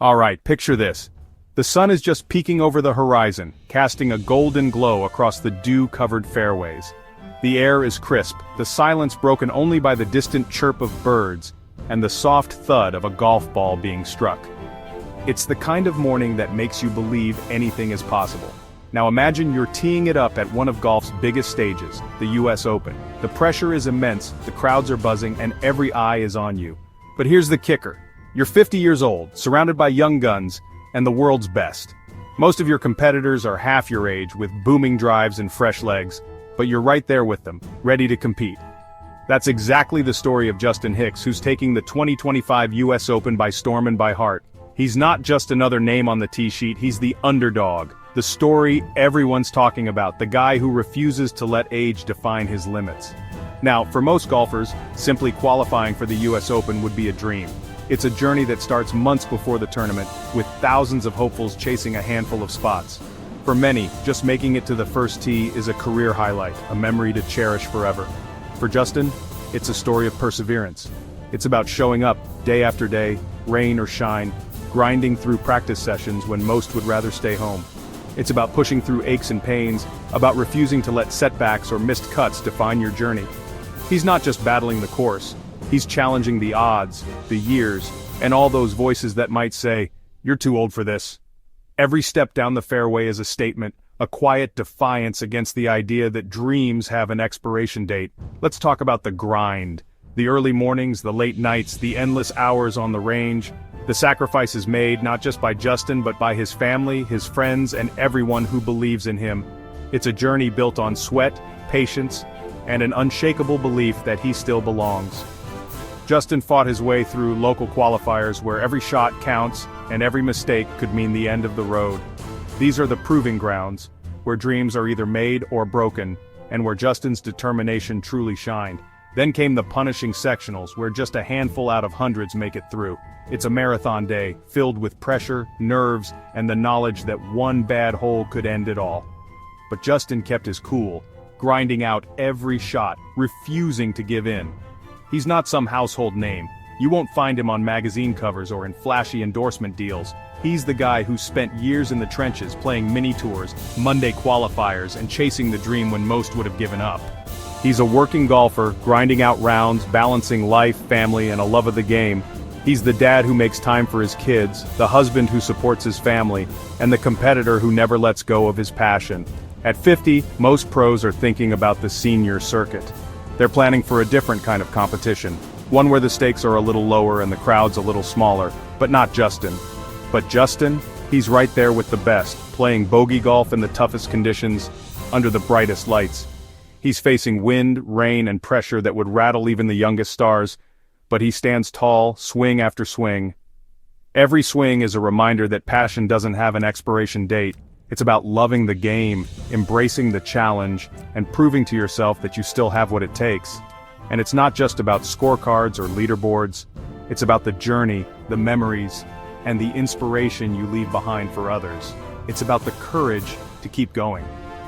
Alright, picture this. The sun is just peeking over the horizon, casting a golden glow across the dew-covered fairways. The air is crisp, the silence broken only by the distant chirp of birds, and the soft thud of a golf ball being struck. It's the kind of morning that makes you believe anything is possible. Now imagine you're teeing it up at one of golf's biggest stages, the US Open. The pressure is immense, the crowds are buzzing, and every eye is on you. But here's the kicker. You're 50 years old, surrounded by young guns, and the world's best. Most of your competitors are half your age, with booming drives and fresh legs, but you're right there with them, ready to compete. That's exactly the story of Justin Hicks, who's taking the 2025 US Open by storm and by heart. He's not just another name on the tee sheet, he's the underdog. The story everyone's talking about, the guy who refuses to let age define his limits. Now, for most golfers, simply qualifying for the US Open would be a dream. It's a journey that starts months before the tournament, with thousands of hopefuls chasing a handful of spots. For many, just making it to the first tee is a career highlight, a memory to cherish forever. For Justin, it's a story of perseverance. It's about showing up, day after day, rain or shine, grinding through practice sessions when most would rather stay home. It's about pushing through aches and pains, about refusing to let setbacks or missed cuts define your journey. He's not just battling the course, he's challenging the odds, the years, and all those voices that might say, "You're too old for this." Every step down the fairway is a statement, a quiet defiance against the idea that dreams have an expiration date. Let's talk about the grind. The early mornings, the late nights, the endless hours on the range. The sacrifices made not just by Justin but by his family, his friends, and everyone who believes in him. It's a journey built on sweat, patience, and an unshakable belief that he still belongs. Justin fought his way through local qualifiers where every shot counts and every mistake could mean the end of the road. These are the proving grounds, where dreams are either made or broken, and where Justin's determination truly shined. Then came the punishing sectionals, where just a handful out of hundreds make it through. It's a marathon day, filled with pressure, nerves, and the knowledge that one bad hole could end it all. But Justin kept his cool, grinding out every shot, refusing to give in. He's not some household name. You won't find him on magazine covers or in flashy endorsement deals. He's the guy who spent years in the trenches playing mini-tours, Monday qualifiers, and chasing the dream when most would have given up. He's a working golfer, grinding out rounds, balancing life, family, and a love of the game. He's the dad who makes time for his kids, the husband who supports his family, and the competitor who never lets go of his passion. At 50, most pros are thinking about the senior circuit. They're planning for a different kind of competition, one where the stakes are a little lower and the crowd's a little smaller, but not Justin. But Justin, he's right there with the best, playing bogey golf in the toughest conditions, under the brightest lights. He's facing wind, rain, and pressure that would rattle even the youngest stars, but he stands tall, swing after swing. Every swing is a reminder that passion doesn't have an expiration date. It's about loving the game, embracing the challenge, and proving to yourself that you still have what it takes. And it's not just about scorecards or leaderboards. It's about the journey, the memories, and the inspiration you leave behind for others. It's about the courage to keep going,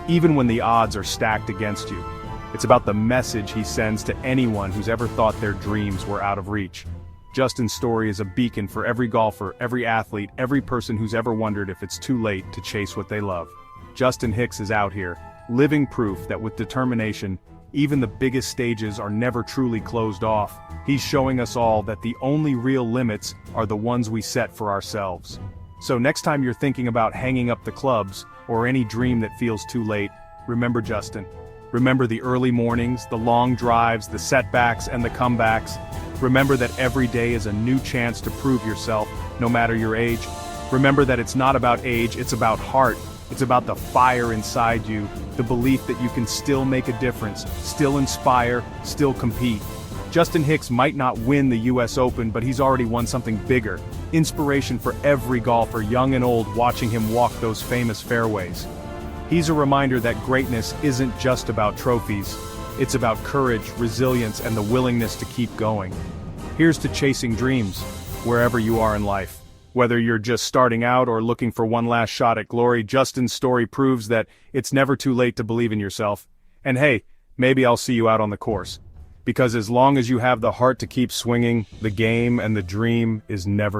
even when the odds are stacked against you. It's about the message he sends to anyone who's ever thought their dreams were out of reach. Justin's story is a beacon for every golfer, every athlete, every person who's ever wondered if it's too late to chase what they love. Justin Hicks is out here, living proof that with determination, even the biggest stages are never truly closed off. He's showing us all that the only real limits are the ones we set for ourselves. So next time you're thinking about hanging up the clubs, or any dream that feels too late, remember Justin. Remember the early mornings, the long drives, the setbacks, and the comebacks. Remember that every day is a new chance to prove yourself, no matter your age. Remember that it's not about age, it's about heart. It's about the fire inside you, the belief that you can still make a difference, still inspire, still compete. Justin Hicks might not win the US Open, but he's already won something bigger. Inspiration for every golfer, young and old, watching him walk those famous fairways. He's a reminder that greatness isn't just about trophies. It's about courage, resilience, and the willingness to keep going. Here's to chasing dreams, wherever you are in life. Whether you're just starting out or looking for one last shot at glory, Justin's story proves that it's never too late to believe in yourself. And hey, maybe I'll see you out on the course. Because as long as you have the heart to keep swinging, the game and the dream is never